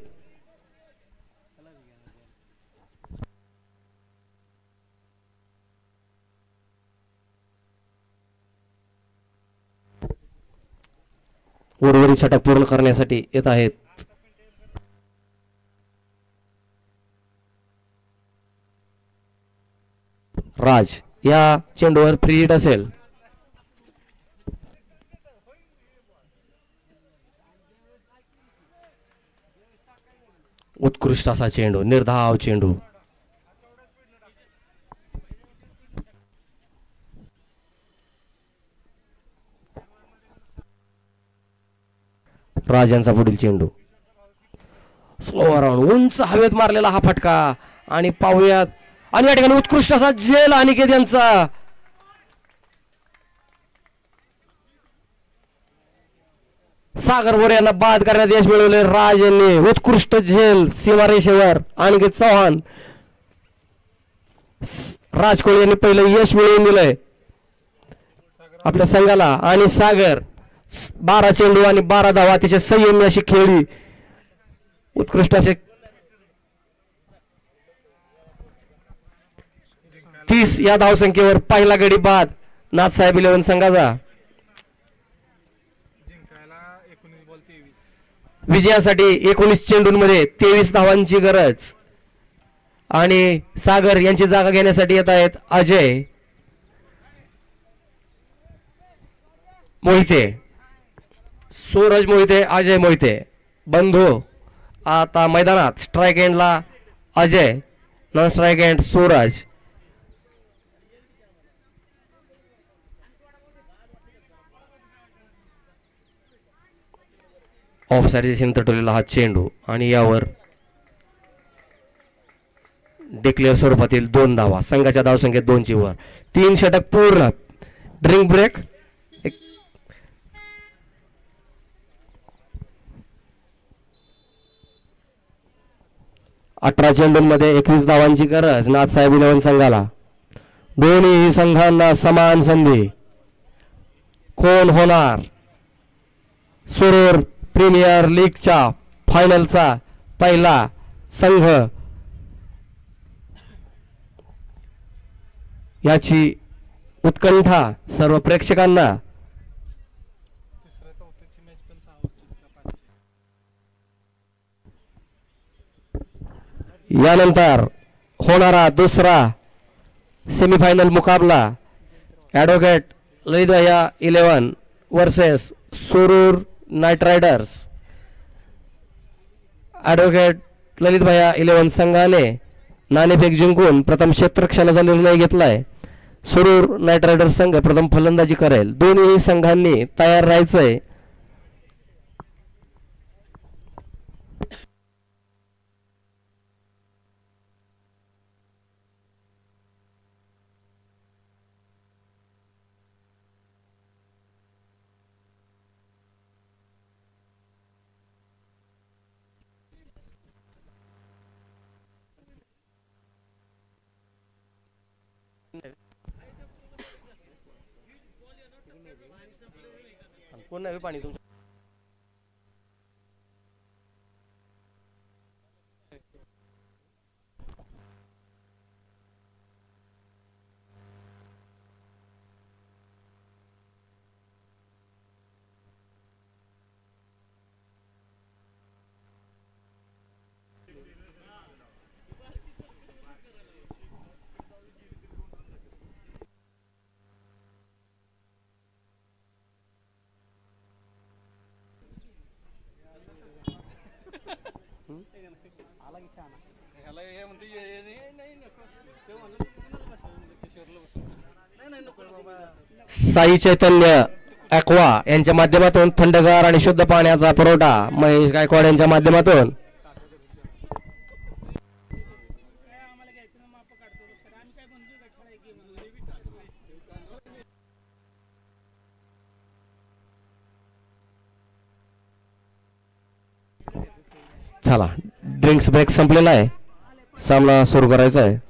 उर्वरित षटक पूर्ण करण्यासाठी येत आहेत राज या चेंडूवर फ्री हिट असेल. उत्कृष्ट असा चेंडू, निर्धाव चेंडू. राजांचा पुढील चेंडू स्लो राऊंड, उंच हवेत मारलेला हा फटका. आणि पाहूयात, आणि या ठिकाणी उत्कृष्ट असा झेल अनिकेत यांचा. सागर मोरे यांना बाद करण्यात यश मिळवले. राज यांनी उत्कृष्ट झेल सीमारेषेवर. अनिकेत चव्हाण, राज कोळी यांनी पहिलं यश मिळवून दिलंय आपल्या संघाला. आणि सागर 12 चेंडू आणि 12 धावा, अतिशय संयमी अशी खेळी. उत्कृष्ट असे 30 या धावसंख्येवर पहिला गडी बाद नाथसाहेब 11 संघाचा. विजयासाठी 19 चेंडूंमध्ये 23 धावांची गरज. आणि सागर यांची जागा घेण्यासाठी येत आहेत अजय मोहिते, सूरज मोहिते, अजय मोहिते बंधू आता मैदानात. स्ट्राईक एंडला Ajay, non strike end Suraj. Of साईडचे चिंत ठेवलेला हा चेंडू आणि यावर डिक्लेअर स्वरूपातील 2 धावा. संघाच्या धावसंख्येत 2ची वर. 3 षटक पूर्ण. Drink break. 18 चेंडूंमध्ये 21 धावांची गरज नाथसाहेब 11 संघाला. दोन्ही संघांना समान संधी. कोण होणार सुरूर प्रीमियर लीगच्या फायनलचा पहिला संघ, याची उत्कंठा सर्व प्रेक्षकांना. यानंतर होणारा दुसरा सेमीफायनल मुकाबला ॲडव्होकेट ललित भैया 11 वर्सेस सुरूर नाईट रायडर्स. ॲडव्होकेट ललित भैया 11 संघाने नाणेफेक जिंकून प्रथम क्षेत्ररक्षणाचा निर्णय घेतलाय. सुरूर नाईट रायडर्स संघ प्रथम फलंदाजी करेल. दोन्ही संघांनी तयार राहायचंय. कोण नाही पाणी तुमचं. साई चैतन्य ॲक्वा यांच्या माध्यमातून थंडगार आणि शुद्ध पाण्याचा पुरवठा महेश गायकवाड यांच्या माध्यमातून. चला, ड्रिंक्स ब्रेक संपलेला आहे. सामना सुरू करायचा आहे.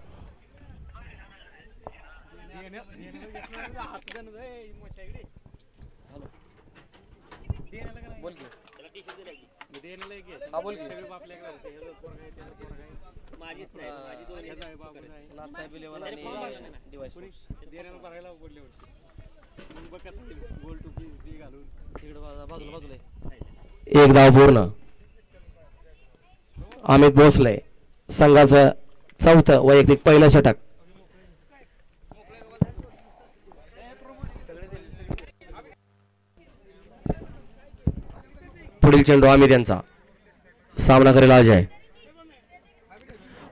एक धाव पूर्ण. अमित भोसले संघाचं 4थं वैयक्तिक पहिलं षटक. पुढील चेंडू आम्ही त्यांचा सामना करेल अजय.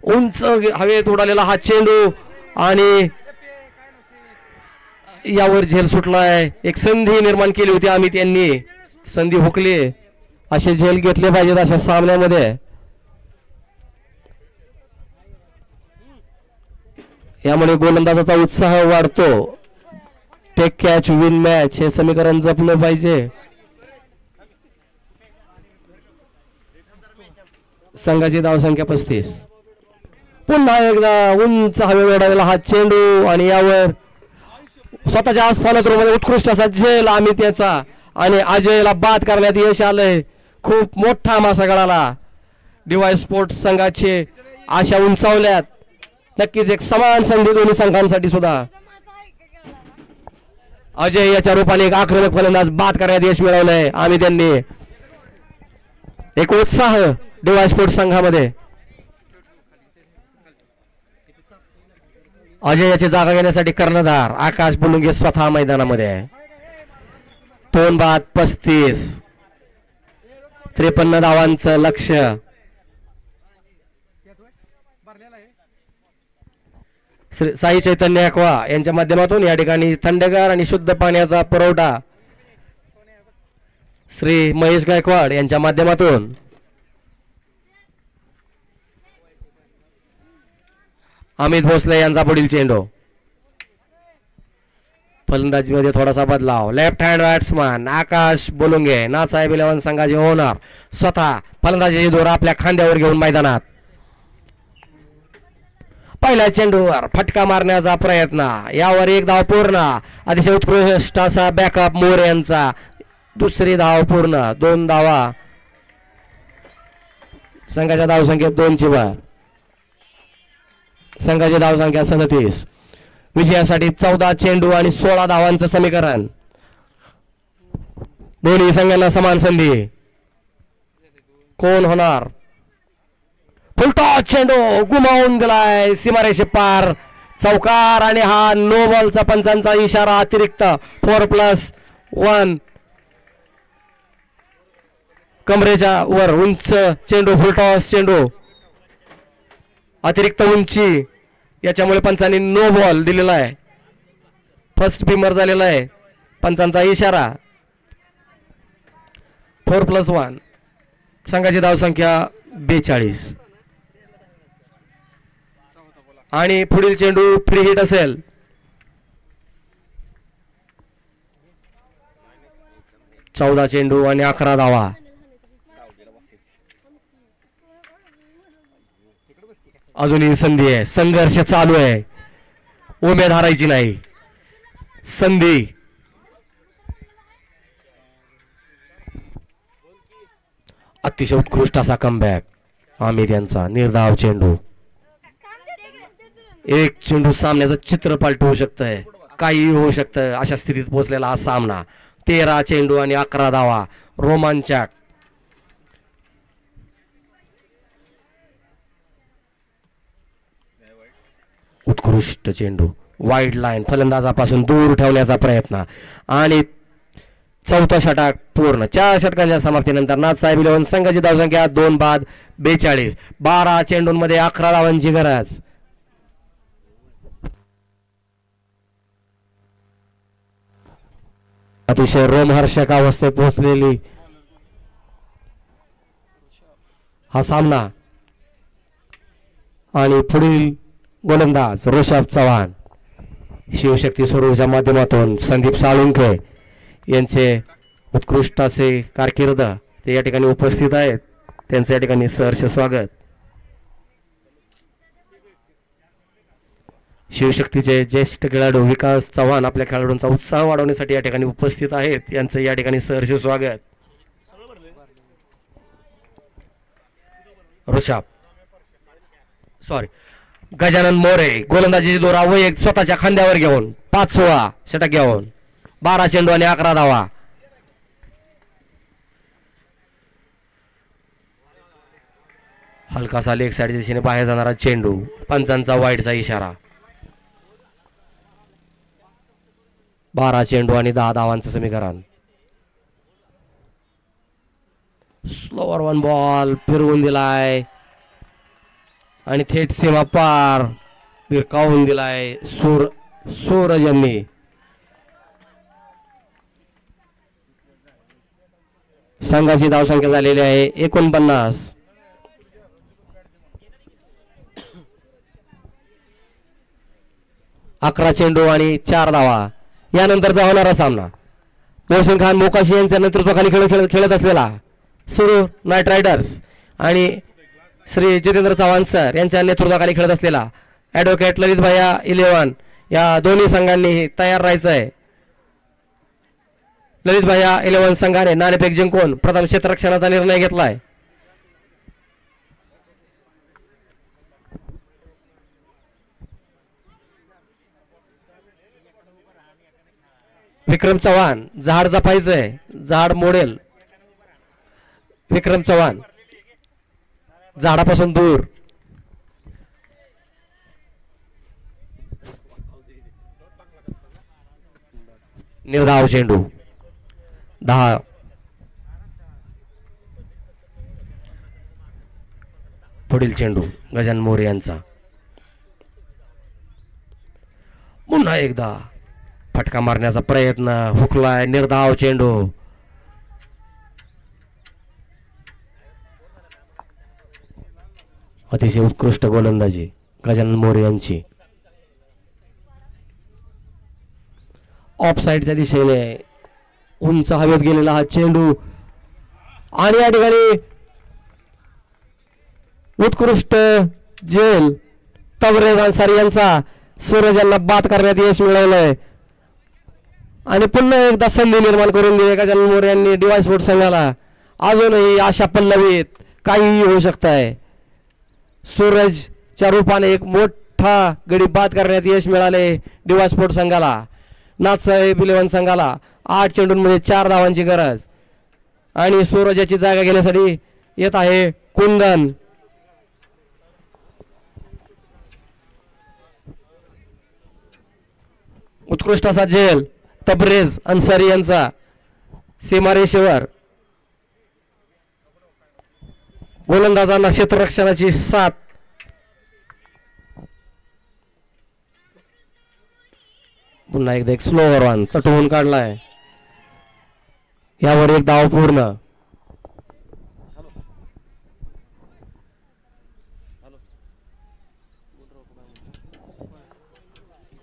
उंच हवेत उडालेला हा चेंडू आणि यावर झेल सुटलाय. एक संधी निर्माण केली होती आम्ही, त्यांनी संधी हुकली. असे झेल घेतले पाहिजेत अशा सामन्यामध्ये. यामुळे गोलंदाजाचा उत्साह वाढतो. टेक कॅच विन मॅच हे समीकरण जपलं पाहिजे. संघाची धावसंख्या 35. पुन्हा एकदा उंच हवेत उडालेला हा चेंडू आणि यावर स्वतःच्या आज फॉलो थ्रो मध्ये उत्कृष्ट असा झेल आम्ही त्याचा आणि अजयला बाद करण्यात यश आलंय. खूप मोठा मासा गळाला. डीवाय स्पोर्ट्स संघाचे आशा उंचावल्यात. नक्कीच एक समान संधी दोन्ही संघांसाठी सुद्धा. अजय याच्या रूपाने एक आक्रमक फलंदाज बाद करण्यात यश मिळवलंय आम्ही त्यांनी. एक उत्साह डीवाय स्पोर्ट्स संघामध्ये. अजय याची जागा घेण्यासाठी कर्णधार आकाश बुलुंगे स्वतः मैदानामध्ये आहे. 2 बाद 35. 53 धावांचं लक्ष्य. साई चैतन्य अक्वा यांच्या माध्यमातून या ठिकाणी थंडगार आणि शुद्ध पाण्याचा पुरवठा श्री महेश गायकवाड यांच्या माध्यमातून. अमित भोसले यांचा पुढील चेंडू. फलंदाजीमध्ये थोडासा बदलाव. लेफ्ट हँड बॅट्समन आकाश बोलुंगे नासाहेब 11 संघाचे ओनर स्वतः फलंदाजीची दोर आपल्या खांद्यावर घेऊन मैदानात. पहिल्या चेंडूवर फटका मारण्याचा प्रयत्न. यावर एक धाव पूर्ण. अतिशय उत्कृष्ट असा बॅकअप मोरे यांचा. दुसरी धाव पूर्ण. 2 धावा. संघाच्या धावसंख्येत 2 ची भर. संघाची धावसंख्या 37. विजयासाठी 14 चेंडू आणि 16 धावांचं समीकरण. दोन्ही संघांना समान संधी. कोण होणार? फुलटॉस चेंडू गुमावून दिलाय सीमारेषे पार. चौकार आणि हा नो बॉलचा पंचांचा इशारा. अतिरिक्त 4+1. कमरेच्या वर उंच चेंडू. फुलटॉस चेंडू अतिरिक्त उंची. याच्यामुळे पंचांनी नो बॉल दिलेला आहे. फर्स्ट बिमर झालेला आहे. पंचांचा इशारा. 4+1. संघाची धावसंख्या 42. आणि पुढील चेंडू फ्री हिट असेल. चौदा चेंडू आणि 11 धावा. अजूनही संधी आहे. संघर्ष चालू आहे. उमेद हारायची नाही. संधी. अतिशय उत्कृष्ट असा कमबॅक आम्ही त्यांचा. निर्धाव चेंडू. एक चेंडू सामन्याचं चित्र पालटू शकतंय. काही होऊ शकतं. अशा स्थितीत पोहोचलेला हा सामना. 13 चेंडू आणि 11 धावा. रोमांचक. उत्कृष्ट चेंडू. वाईड लाईन फलंदाजापासून दूर ठेवण्याचा प्रयत्न आणि चौथा षटक पूर्ण. 4 षटकांच्या समाप्तीनंतर नाथसाहेब 11 संघाची धावसंख्या 2 बाद 42. 12 चेंडूंमध्ये 11 धावांची गरज. अतिशय रोमहर्षक अवस्थेत पोहोचलेली हा सामना. आणि पुढील गोलंदाज ऋषभ चव्हाण शिवशक्ती स्वरूपच्या माध्यमातून संदीप साळुंखे यांचे उत्कृष्ट असे कारकीर्द ते या ठिकाणी उपस्थित आहेत. त्यांचे या ठिकाणी सहर्ष स्वागत. शिवशक्तीचे ज्येष्ठ खेळाडू विकास चव्हाण आपल्या खेळाडूंचा उत्साह वाढवण्यासाठी या ठिकाणी उपस्थित आहेत. यांचे या ठिकाणी सहर्ष स्वागत. गजानन मोरे गोलंदाजीची दोरा एक स्वतःच्या खांद्यावर घेऊन 5वा षटक घेऊन 12 चेंडू आणि 11 धावा. हलकासा लेग साईडच्या दिशेने बाहेर जाणारा चेंडू. पंचांचा वाईडचा इशारा. 12 चेंडू आणि 10 धावांचं समीकरण. स्लोवर वन बॉल फिरवून दिलाय आणि थेट सीमा पार भिरकावून दिलाय सूरज यांनी. संघाची धावसंख्या झालेली आहे 49. अकरा चेंडू आणि 4 धावा. यानंतरचा होणारा सामना मोहसिन खान मोकाशी यांच्या नेतृत्वाखाली खेळत असलेला सुरू नाईट रायडर्स आणि श्री जितेंद्र चव्हाण सर यांच्या नेतृत्वाखाली खेळत असलेला ॲडव्होकेट ललित भैया 11 या दोन्ही संघांनी तयार राहायचं आहे. ललित भैया 11 संघाने नाणेफेक जिंकून प्रथम क्षेत्ररक्षणाचा निर्णय घेतलाय. विक्रम चव्हाण झाड जपायचंय, झाड मोडेल. विक्रम चव्हाण झाडापासून दूर. निर्धाव चेंडू 10. पुढील चेंडू गजानन मोरे यांचा. पुन्हा एकदा फटका मारण्याचा प्रयत्न, हुकलाय. निर्धाव चेंडू. अतिशय उत्कृष्ट गोलंदाजी गजानन मोरे यांची. ऑफ साइडच्या दिशेने उंच हवेत गेलेला हा चेंडू आणि या ठिकाणी उत्कृष्ट झेल तबरेज अन्सारी यांचा सूरज यांना बाद करण्यात यश मिळवलंय आणि पुन्हा एकदा संधी निर्माण करून दिली गजानन मोरे यांनी डीवाय स्पोर्ट्स संघाला. अजूनही आशा पल्लवीत काहीही होऊ शकत आहे. सूरजच्या रूपाने एक मोठा गडी बाद करण्यात यश मिळाले डीवाय स्पोर्ट्स संघाला. नाथसाहेब 11 संघाला 8 चेंडूंमध्ये 4 धावांची गरज आणि सूरजाची जागा घेण्यासाठी येत आहे कुंदन. उत्कृष्ट असा झेल तबरेज अन्सारी यांचा सीमारेषेवर. गोलंदाजांना क्षेत्ररक्षणाची साथ. पुन्हा एकदा एक स्लोवर वन तटवून काढलाय. यावर एक धाव पूर्ण.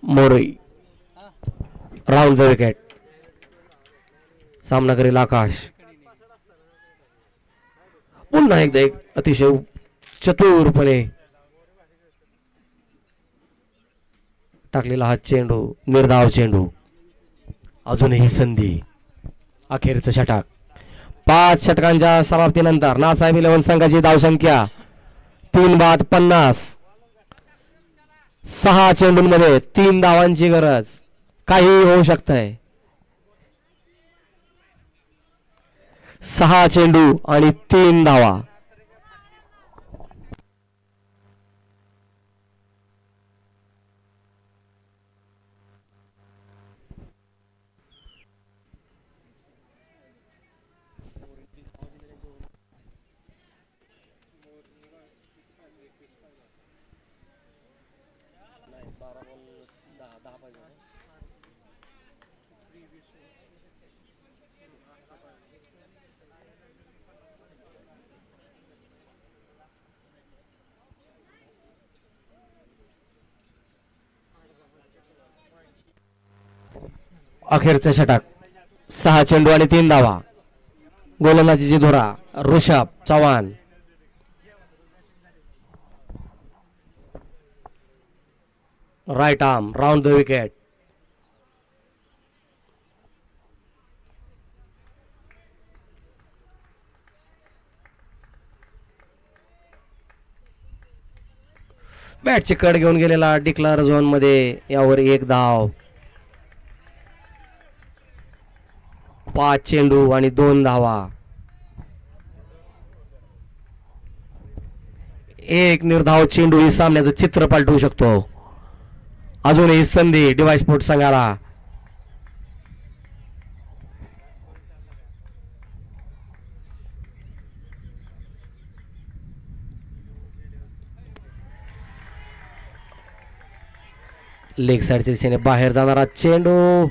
More Rahul the wicket. सामना करेल आकाश. पुन्हा एकदा एक अतिशय चतुरपणे टाकलेला हा चेंडू. निर्धाव चेंडू. अजूनही संधी. अखेरचं षटक. 5 षटकांच्या समाप्तीनंतर नाथसाहेब 11 संघाची धावसंख्या 3 बाद 50. 6 चेंडूंमध्ये 3 धावांची गरज. काही होऊ शकतंय. 6 चेंडू आणि 3 धावा. अखेरचं षटक. 6 चेंडू आणि 3 धावा. गोलंदाजीची धुरा Rishabh Chavan. Right arm round the wicket. बॅटची कड घेऊन गेलेला डिक्लेअर झोन मध्ये. यावर एक धाव. 5 चेंडू आणि 2 धावा. एक निर्धाव चेंडू ही सामन्याचं चित्र पालटू शकतो. अजूनही संधी डीवाय स्पोर्ट्स संघाला. लेग साईडच्या दिशेने बाहेर जाणारा चेंडू